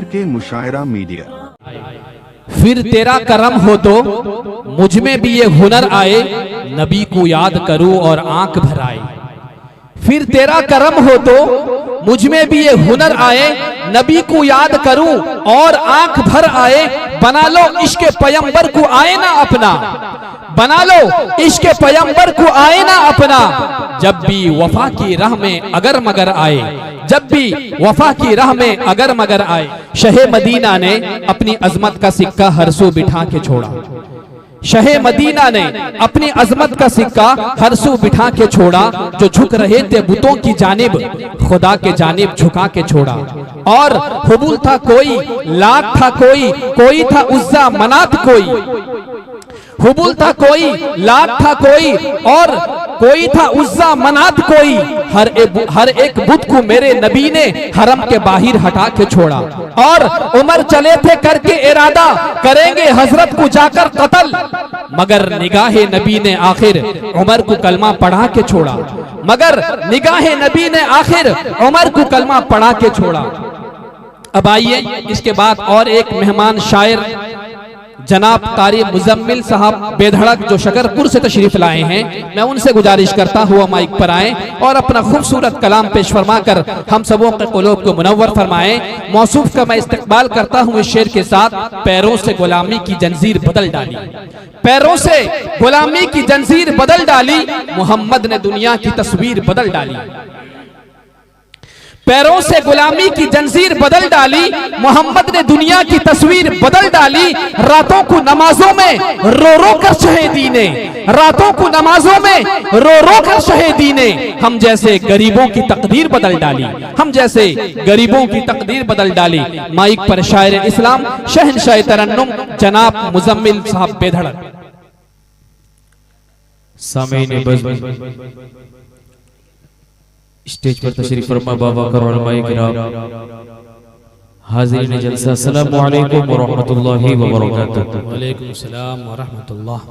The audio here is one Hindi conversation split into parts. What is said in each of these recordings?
के मुशायरा मीडिया। फिर तेरा करम हो तो मुझ में भी ये हुनर आए, नबी को याद करूं और आंख भर आए। फिर तेरा करम हो तो मुझ में भी ये हुनर आए, नबी को याद करूं और आंख भर आए। बना लो इश्क पैगंबर को आए ना अपना, बना लो इश्क पैगंबर को आए ना अपना। जब भी वफा की राह में अगर मगर आए, जब भी वफा की राह में अगर मगर आए। शहे मदीना ने अपनी अजमत का सिक्का हर सू बिठा के छोड़ा, शहे मदीना ने अपनी अजमत का सिक्का हर सू बिठा के छोड़ा। जो झुक रहे थे बुतों की जानिब, खुदा के जानिब झुका के छोड़ा। और हुबुल था कोई, लात था कोई, कोई था उज्जा मनात कोई। हुबुल था कोई, लात था कोई, और कोई था उज्जा मनात कोई। हर एक बुत को मेरे नबी ने हरम के बाहर हटा के छोड़ा। और उमर चले थे करके इरादा, करेंगे हजरत को जाकर कत्ल, मगर निगाहे नबी ने आखिर उमर को कलमा पढ़ा के छोड़ा। मगर निगाहे नबी ने आखिर उमर को कलमा पढ़ा के छोड़ा। अब आइए इसके बाद और एक मेहमान शायर जनाब कारी मुजम्मिल साहब बेधड़क जो शकरपुर से तशरीफ लाए हैं, मैं उनसे गुजारिश करता हुआ माइक पर आए और अपना खूबसूरत कलाम पेश फरमा कर हम सबों के क़ुलूब को मुनव्वर फरमाएं। मौसूफ का मैं इस्तकबाल करता हूँ इस शेर के साथ। पैरों से गुलामी की जंजीर बदल डाली, पैरों से गुलामी की जंजीर बदल डाली, मोहम्मद ने दुनिया की तस्वीर बदल डाली। पैरों से गुलामी की जंजीर बदल डाली, मोहम्मद ने दुनिया की तस्वीर बदल डाली। रातों को नमाजों में रो रो कर शहीदी ने, रातों को नमाजों में रो रो कर शहीदी ने हम जैसे गरीबों की तकदीर बदल डाली, हम जैसे गरीबों की तकदीर बदल डाली। माइक पर शायर इस्लाम शहनशाह तरन्नुम जनाब मुजम्मिल साहब बेधड़क। सामीन स्टेज पर तशरीफ फरमा बाबा कर उलमाए किराम, हाज़िरीन जलसा, अस्सलामु अलैकुम व रहमतुल्लाहि व बरकातुहू। व अलैकुम सलाम व रहमतुल्लाह।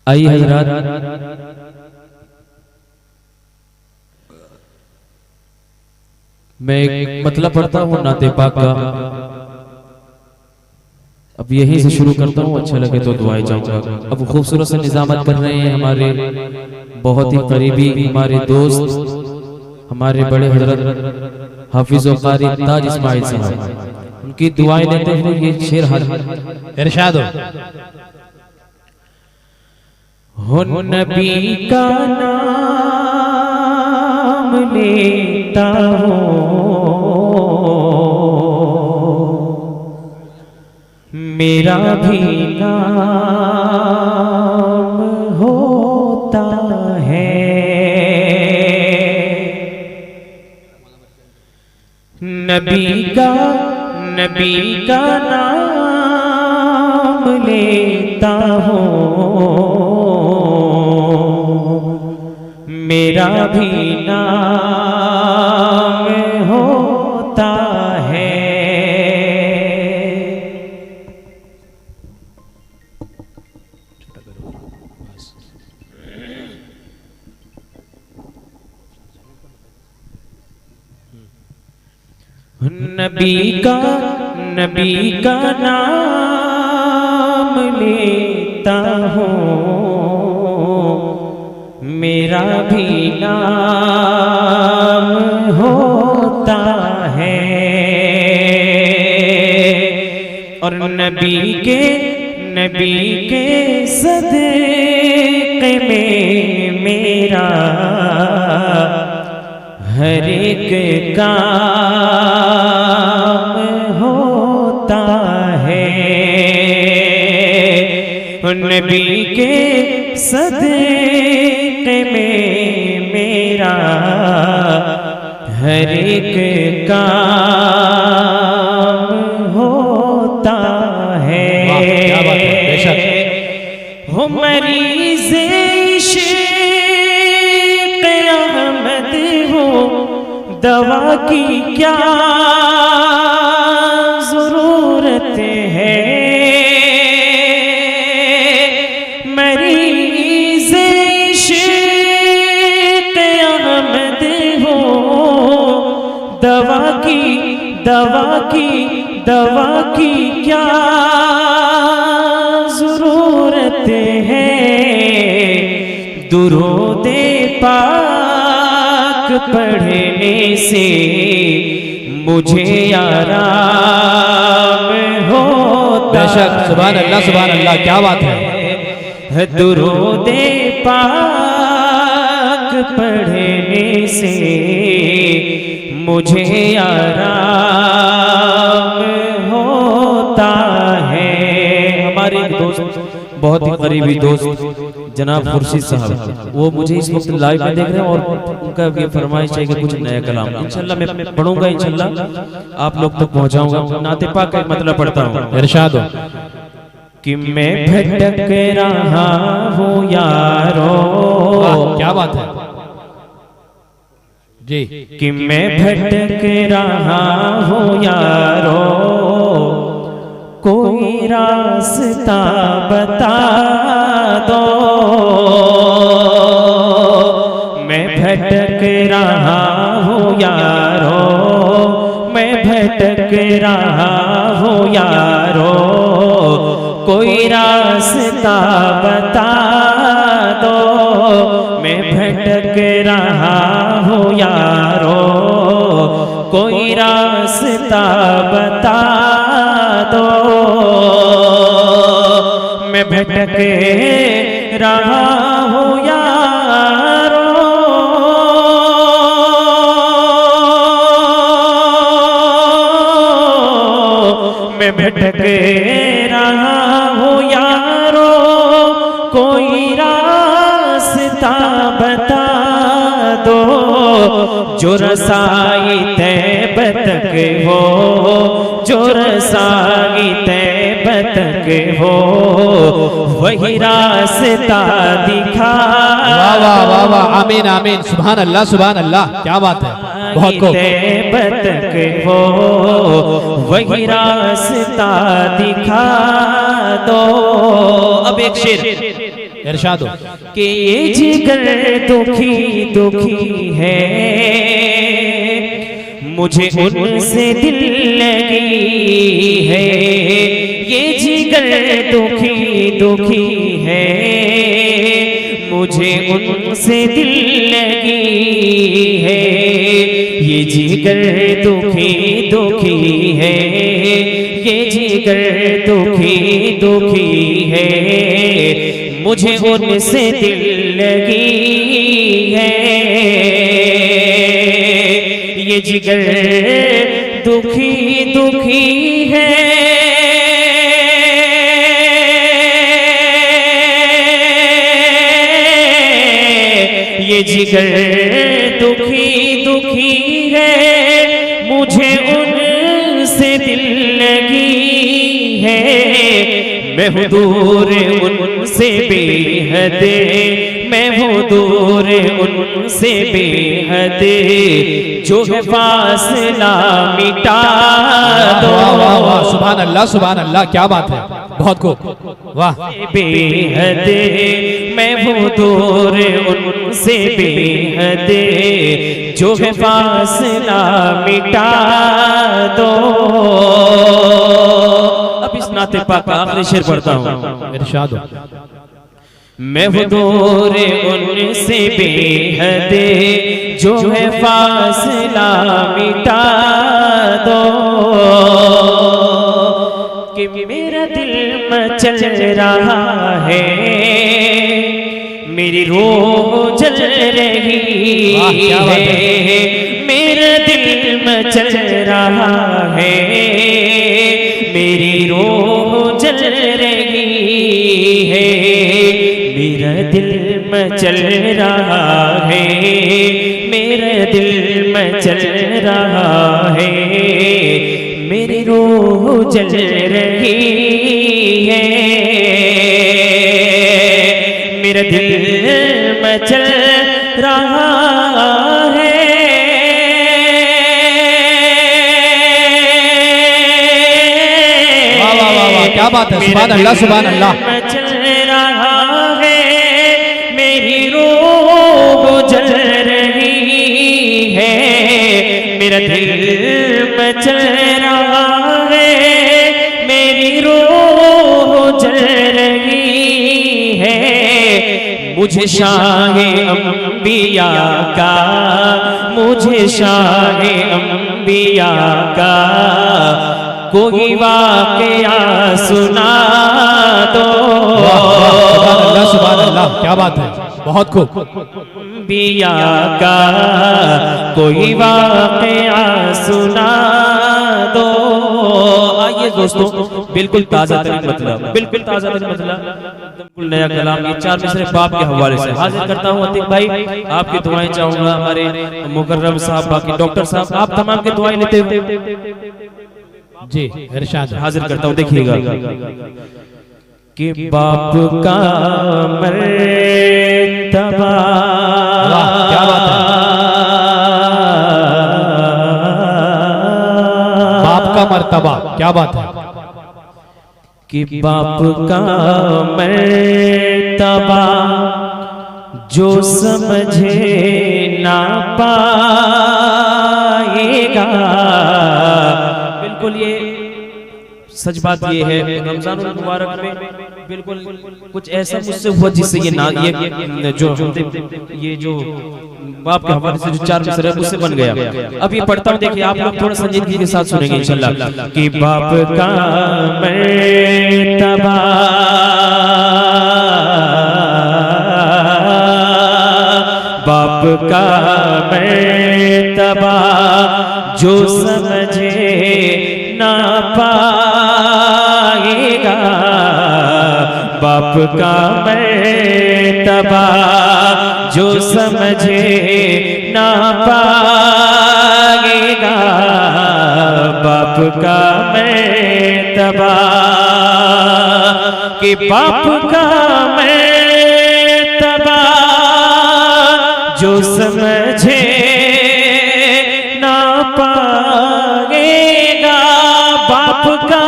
आइए हजरात, मैं एक मतलब पढ़ता हूँ नाते पाक का, अब यहीं से शुरू करता हूँ, अच्छा लगे तो दुआएं चाहूंगा। अब खूबसूरत से निजामत कर रहे हैं हमारे बहुत ही करीबी हमारे दोस्त, हमारे बड़े हजरत हाफिज व कारी ताज इस्माइल साहब। उनकी दुआएं लेते हुए ये शेर इरशाद हो। नबी का नाम लेता हूँ, मेरा भी नाम होता है। नबी का नाम लेता हूँ, मेरा भी नाम होता है। नबी का नाम लेता हूँ, मेरा भी नाम होता है। और नबी के सदक़े में मेरा हर एक काम होता है। नबी के सदक़े में मेरा हर एक काम होता है। क्या बात है, बेशक हो मरीज़ इश्क़ अहमद हो, दवा की क्या ज़रूरत है। मरीज़ इश्क़ अहमद दवा की क्या जरूरत है, दुरूदे पाक पढ़ने से मुझे आराम होता बेशक, सुभान अल्लाह, क्या बात है। दुरूदे पाक पढ़ने से मुझे आराम होता है। हमारे एक दोस्त, बहुत ही करीबी दोस्त जनाब खुर्शीद साहब, वो मुझे इस वक्त लाइव में देख रहे हैं और उनका ये फरमाइश है कि कुछ नया कलाम इंशाल्लाह मैं पढ़ूंगा, इंशाल्लाह आप लोग तक पहुंचाऊंगा। नाते पाक का मतलब पढ़ता हूँ, इरशाद हो कि मैं भटक रहा हूँ यारो, क्या बात है जी, कि मैं भटक रहा हूँ यारो, कोई रास्ता बता दो। मैं भटक रहा हूँ यारो, मैं भटक रहा हूँ यारो, कोई रास्ता बता दो। मैं भटक रहा हूँ यारो, कोई रास्ता बता दो। मैं भटक रहा हूँ यारो, मैं भटक रहा हूँ यारो, कोई रास्ता बता दो। जो रसाई तैब तक हो, जो रसाई तैब तक हो, वही रास्ता दिखा। वाह वाह वाह वाह, आमीन आमीन, सुभान अल्लाह, क्या बात है, बहुत को तैब तक हो, वही रास्ता दिखा दो। अब एक शेर इरशाद हो कि ये जिगर दुखी दुखी है, मुझे उनसे दिल लगी है। ये जिगर दुखी दुखी है, मुझे उनसे दिल लगी है। ये जिगर दुखी दुखी है, ये जिगर दुखी दुखी है, मुझे उनसे दिल लगी है। ये जिगर दुखी दुखी है, ये जिगर दुखी दुखी है, मुझे उनसे दिल लगी है। मैं हूँ दूर उनसे बेहद, मैं हूँ दूर उनसे बेहद, जो है फासला मिटा दो। वाह वाह वाह, सुभान अल्लाह, क्या बात है, बहुत को वाह। बेहद मैं हूँ दूर उनसे बेहद, जो है फासला मिटा दो। अब इस नाते पाक का आखिरी शेर पढ़ता हूँ, इरशाद हो मैं हूँ दूर उनसे बेहद, जो है फासला मिटा दो। कि मेरा दिल मचल रहा है, मेरी रूह जल रही है। मेरा दिल मचल रहा है, मेरी रूह जल रही है। मेरा दिल मचल रहा है, मेरा दिल मचल रहा है, मेरी रूह जल रही है। मेरा दिल मचल रहा है, वाह वाह वाह वाह, क्या बात है, सुभान अल्लाह। मचल रहा है, मेरी रूह जल रही है। मेरा दिल मचल मुझे शाहे अंबिया का, मुझे शाहे अंबिया का कोई वाक़या सुना दो। अल्लाह सुभान अल्लाह, क्या बात है, बहुत खूब। अंबिया का कोई वाक़या सुना दो। आइए दोस्तों, बिल्कुल ताज़ा तरीन मतलब, बिल्कुल ताज़ा तरीन मतलब, बिल्कुल नया कलाम, ये 4 मिसरे बाप के हवाले से हाजिर करता हूँ। अतीक भाई आपकी दुआएं चाहूंगा, हमारे मुकर्रम साहब, बाकी डॉक्टर साहब, आप तमाम की दुआएं लेते हुए जी इरशाद हाजिर करता हूँ। देखिएगा कि बाप का मर्तबा, क्या बात है, बाप का मर्तबा, क्या बात है, कि बाप का मर्तबा जो समझे ना पाएगा। बिल्कुल ये सच बात ये है, रमजान मुबारक में बिल्कुल कुछ ऐसा मुझसे हुआ जिससे ये ना ये जो बाप के हवाले से जो 4 मिसरे मुझसे बन गया। अब ये पढ़ता हूँ, देखिए आप लोग थोड़ा संजीदगी के साथ सुनेंगे इंशाल्लाह। कि बाप का मर्तबा बाप का मर्तबा जो समझे ना पाएगा। बाप का मर्तबा जो समझे ना पाएगा। बाप का मर्तबा कि बाप का मर्तबा जो समझे ना पाएगा। बाप का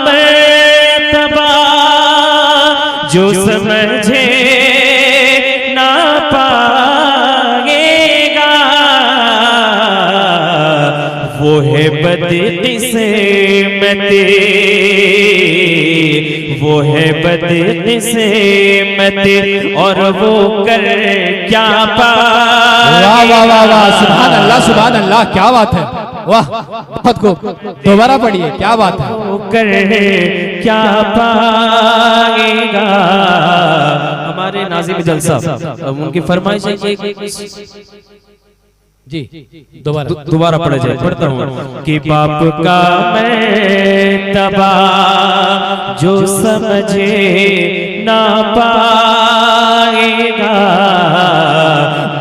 मर्तबा जो समझे ना पाएगा। वो है बदकिस्मती, वो है बदकिस्मती और वो कर क्या पाएगा। वाह वाह वाह वाह, सुभान अल्लाह सुभान अल्लाह, क्या बात है, वाह बहुत खूब, दोबारा पढ़िए, क्या बात है। वो कर क्या पाएगा। हमारे नाज़िम जलसा उनकी फरमाइश है जी दोबारा पढ़ा जाए, पढ़ता हूँ। कि बाप का मर्तबा जो समझे ना पाएगा।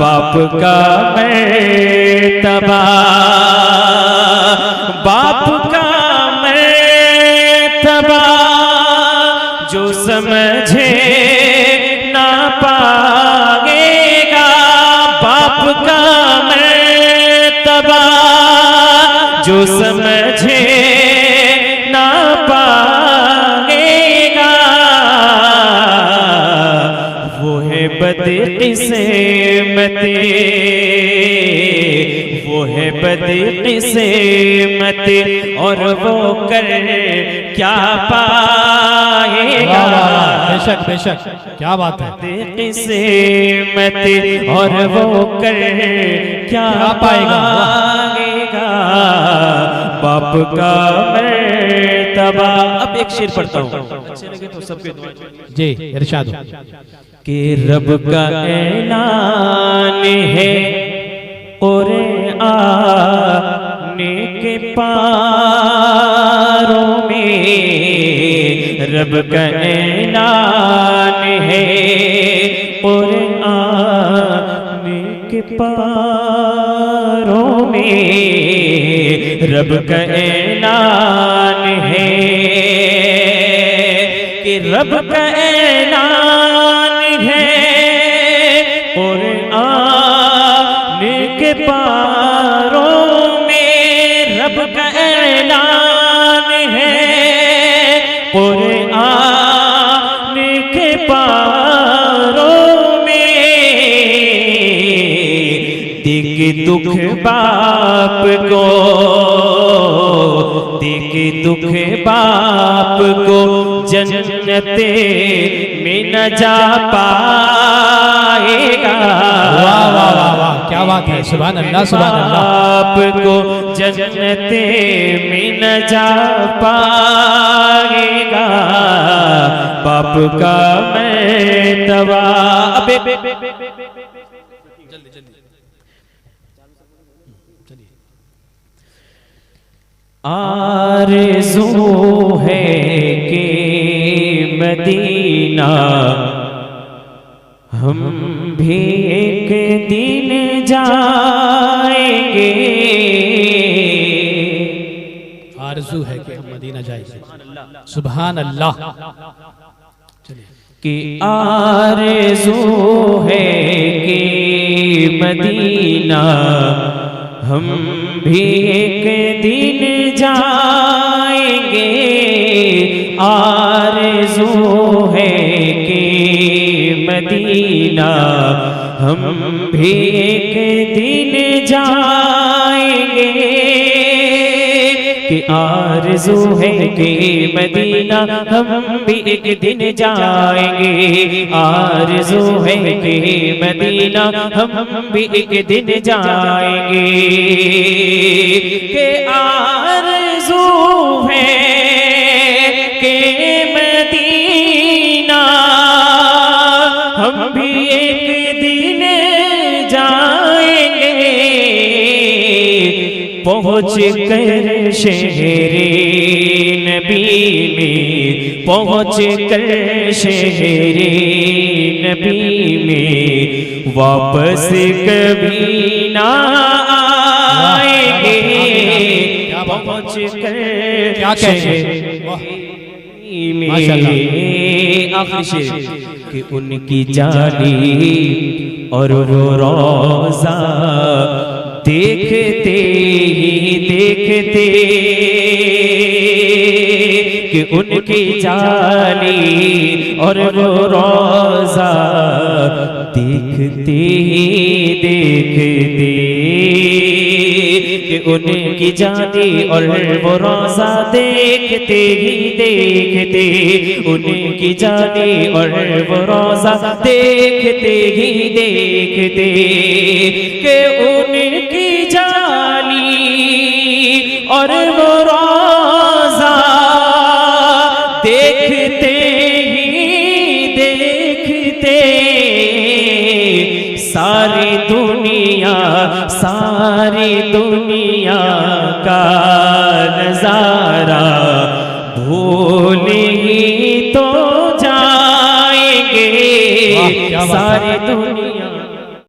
बाप का मर्तबा बाप का मर्तबा जो समझे ना पाएगा। बाप का मर्तबा जो समझे ना पाएगा। वो है बदकिस्मती, वो है बदकिस्मती और वो कर क्या पाएगा। बेशक बेशक, क्या बात है, बदकिस्मती और वो कर क्या पाएगा। बाप का मर्तबा। अब एक शेर पढ़ता हूँ, अच्छे लगे तो सबके जी इरशाद। कि रब का ऐलान है कुरान के पारों में। रब का ऐलान है कुरान के पारों में। रब का ऐलान है कि रब का ऐलान है कुरान के पारों में। रब का ऐलान है कुरान के पारों में। देख दुख बाप को, देख दुख बाप को जन्नते में न जा पाएगा। वाह वाह वाह वाह, क्या बात है, सुभान अल्लाह सुभान अल्लाह। आपको जन्नते में न जा पाएगा, बाप का मर्तबा। आरज़ू है कि मदीना हम भी एक दिन जाएंगे। आरज़ू है कि हम मदीना जाएंगे, सुभान अल्लाह। कि आरज़ू है कि मदीना हम भी एक दिन जाएंगे। आरज़ू है कि मदीना हम भी एक दिन जाएंगे। कि आरज़ू है कि मदीना हम भी एक दिन जाएंगे। आरज़ू है कि मदीना हम भी एक दिन जाएंगे। कि आरज़ू है कि मदीना हम भी एक दिन जाएंगे। पहुँच कर शहरे नबी में, पहुँच कर शहरे नबी में वापस कभी ना आएंगे। पहुँच कर क्या कहेंगे, आखिरी शेर कि उनकी जानी और वो रोज़ा देखते ही देखते। कि उनकी जानी और वो रोज़ा देखते ही देखते। कि उनकी जानी और वो रोज़ा देखते ही देखते। उनकी जानी और वो रोज़ा देखते ही देखते। कि उनकी जानी और वो रोज़ा देखते ही देखते। सारी दुनिया का नजारा भूल ही तो जाएंगे। सारी दुनिया